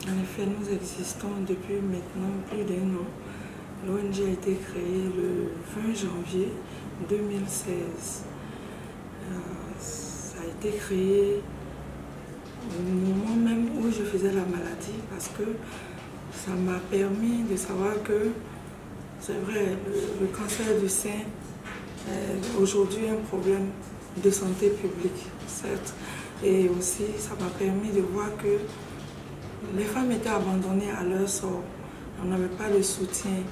En effet, nous existons depuis maintenant plus d'un an. L'ONG a été créée le 20 janvier 2016. Ça a été créé au moment même où je faisais la maladie parce que ça m'a permis de savoir que c'est vrai, le cancer du sein est aujourd'hui un problème de santé publique, certes. Et aussi, ça m'a permis de voir que les femmes étaient abandonnées à leur sort. On n'avait pas de soutien,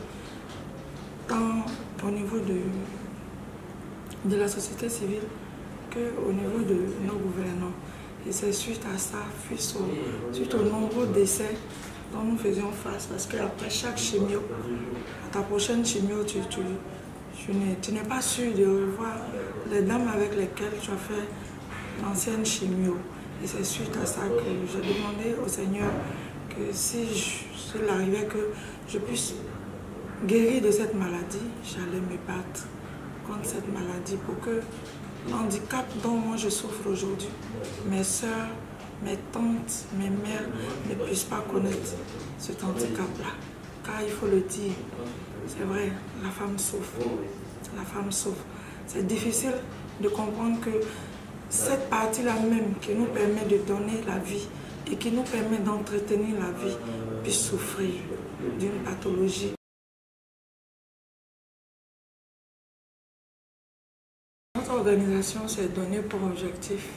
tant au niveau de la société civile qu'au niveau de nos gouvernants. Et c'est suite à ça, suite aux nombreux décès dont nous faisions face, parce qu'après chaque chimio, à ta prochaine chimio, tu n'es pas sûr de revoir les dames avec lesquelles tu as fait l'ancienne chimio. Et c'est suite à ça que j'ai demandé au Seigneur que si il arrivait que je puisse guérir de cette maladie, j'allais me battre contre cette maladie pour que l'handicap dont moi je souffre aujourd'hui, mes soeurs, mes tantes, mes mères ne puissent pas connaître cet handicap-là. Car il faut le dire, c'est vrai, la femme souffre. La femme souffre. C'est difficile de comprendre que cette partie-là même qui nous permet de donner la vie et qui nous permet d'entretenir la vie puisse souffrir d'une pathologie. Notre organisation s'est donnée pour objectif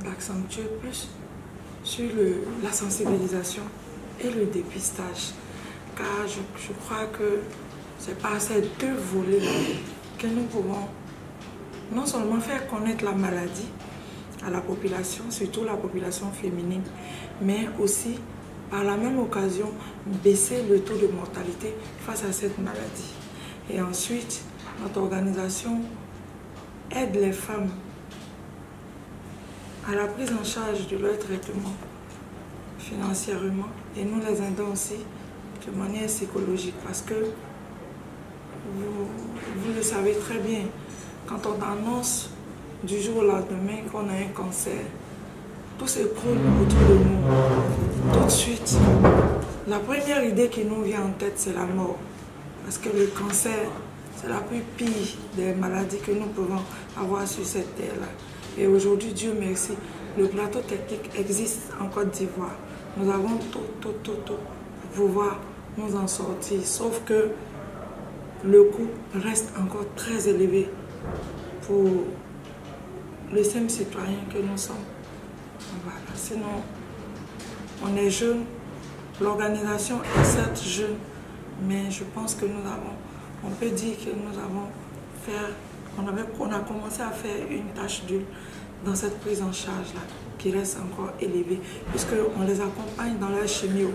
d'accentuer plus sur la sensibilisation et le dépistage. Car je crois que c'est par ces deux volets que nous pouvons non seulement faire connaître la maladie à la population, surtout la population féminine, mais aussi par la même occasion baisser le taux de mortalité face à cette maladie. Et ensuite, notre organisation aide les femmes à la prise en charge de leur traitement financièrement et nous les aidons aussi de manière psychologique parce que vous le savez très bien, quand on annonce du jour au lendemain qu'on a un cancer, tout s'écroule autour de nous. Tout de suite, la première idée qui nous vient en tête, c'est la mort. Parce que le cancer, c'est la plus pire des maladies que nous pouvons avoir sur cette terre-là. Et aujourd'hui, Dieu merci, le plateau technique existe en Côte d'Ivoire. Nous avons tout pour pouvoir nous en sortir. Sauf que le coût reste encore très élevé pour le simple citoyen que nous sommes. Voilà. Sinon, on est jeune, l'organisation est certes jeune, mais je pense que on peut dire que on a commencé à faire une tâche d'huile dans cette prise en charge-là, qui reste encore élevée, puisqu'on les accompagne dans la chimio,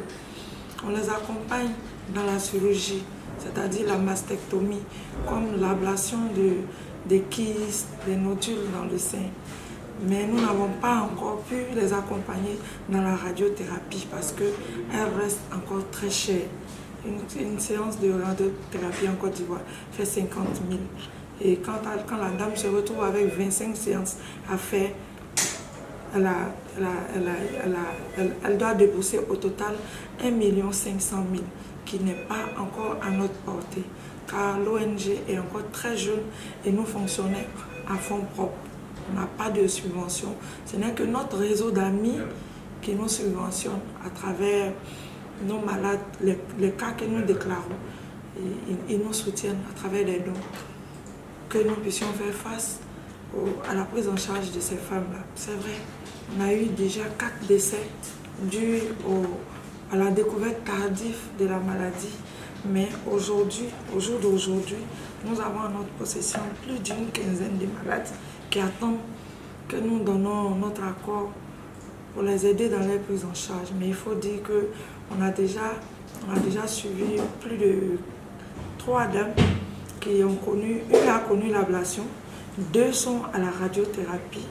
on les accompagne dans la chirurgie, c'est-à-dire la mastectomie, comme l'ablation des kystes, des nodules dans le sein. Mais nous n'avons pas encore pu les accompagner dans la radiothérapie parce qu'elle reste encore très chère. Une séance de radiothérapie en Côte d'Ivoire fait 50 000. Et quand la dame se retrouve avec 25 séances à faire, elle doit débourser au total 1 500 000 qui n'est pas encore à notre portée. Car l'ONG est encore très jeune et nous fonctionnons à fonds propres. On n'a pas de subvention. Ce n'est que notre réseau d'amis qui nous subventionne à travers nos malades, les cas que nous déclarons. Ils nous soutiennent à travers les dons. Que nous puissions faire face à la prise en charge de ces femmes-là. C'est vrai, on a eu déjà 4 décès dus à la découverte tardive de la maladie. Mais aujourd'hui, au jour d'aujourd'hui, nous avons en notre possession plus d'une quinzaine de malades qui attendent que nous donnons notre accord pour les aider dans leur prise en charge. Mais il faut dire qu'on a déjà suivi plus de 3 dames qui ont connu, une a connu l'ablation, 2 sont à la radiothérapie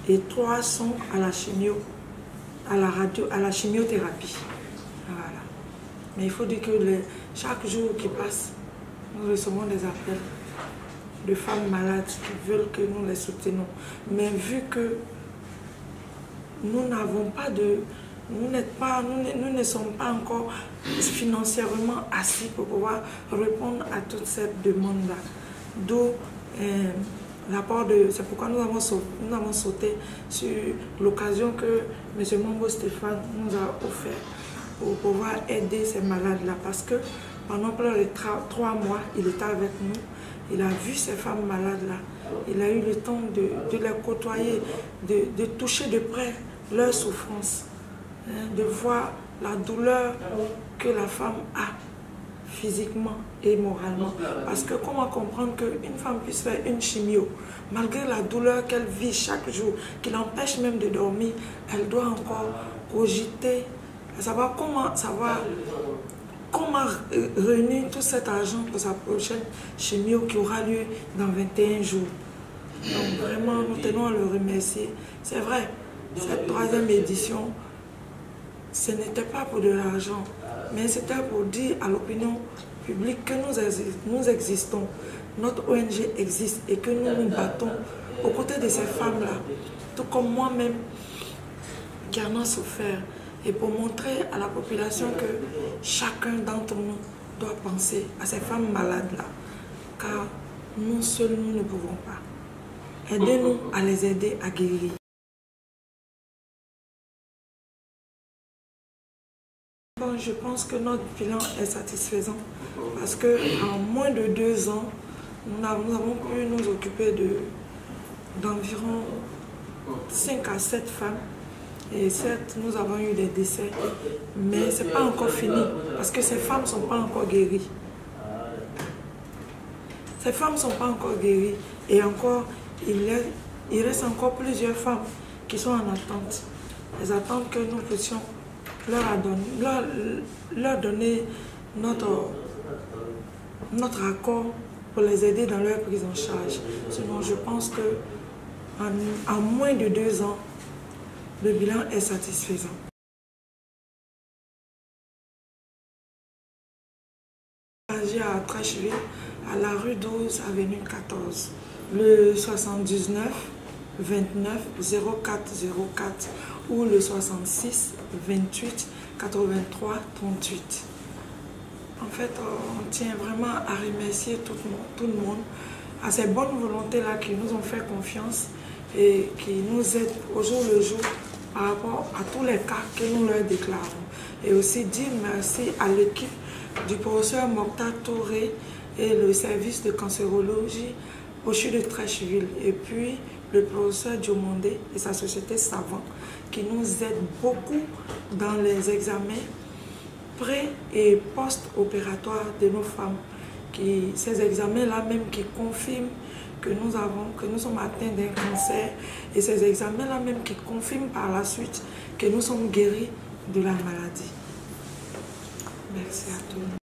et 3 sont à la chimiothérapie. Voilà. Mais il faut dire que chaque jour qui passe, nous recevons des appels de femmes malades qui veulent que nous les soutenons. Mais vu que nous n'avons pas nous ne sommes pas encore financièrement assis pour pouvoir répondre à toute cette demande-là. D'où l'apport de... C'est pourquoi nous avons sauté sur l'occasion que M. Mombo Stéphane nous a offert pour pouvoir aider ces malades-là. Parce que pendant plus de 3 mois, il était avec nous. Il a vu ces femmes malades-là. Il a eu le temps de les côtoyer, de toucher de près leur souffrance, de voir la douleur que la femme a physiquement et moralement. Parce que comment comprendre qu'une femme puisse faire une chimio, malgré la douleur qu'elle vit chaque jour, qui l'empêche même de dormir, elle doit encore cogiter, savoir comment réunir tout cet argent pour sa prochaine chimio qui aura lieu dans 21 jours. Donc vraiment, nous tenons à le remercier. C'est vrai, cette 3e édition, ce n'était pas pour de l'argent, mais c'était pour dire à l'opinion publique que nous existons, notre ONG existe et que nous nous battons aux côtés de ces femmes-là, tout comme moi-même qui en a souffert, et pour montrer à la population que chacun d'entre nous doit penser à ces femmes malades-là, car nous seuls nous ne pouvons pas. Aidez-nous à les aider à guérir. Bon, je pense que notre bilan est satisfaisant parce qu'en moins de 2 ans, nous avons pu nous occuper d'environ 5 à 7 femmes. Et certes, nous avons eu des décès, mais ce n'est pas encore fini parce que ces femmes ne sont pas encore guéries. Ces femmes ne sont pas encore guéries et encore, il reste encore plusieurs femmes qui sont en attente. Elles attendent que nous puissions leur donner notre accord pour les aider dans leur prise en charge. Sinon, je pense qu'en moins de 2 ans, le bilan est satisfaisant. Âgé à Trècheville, à la rue 12, avenue 14, le 79 29 04 04 ou le 66 28 83 38. En fait, on tient vraiment à remercier tout le monde, à ces bonnes volontés-là qui nous ont fait confiance et qui nous aident au jour le jour par rapport à tous les cas que nous leur déclarons. Et aussi dire merci à l'équipe du professeur Mokhtar Touré et le service de cancérologie au CHU de Trècheville. Et puis le professeur Diomondé et sa société Savant qui nous aident beaucoup dans les examens pré- et post-opératoires de nos femmes. Ces examens-là même qui confirment que nous sommes atteints d'un cancer et ces examens-là même qui confirment par la suite que nous sommes guéris de la maladie. Merci à tous.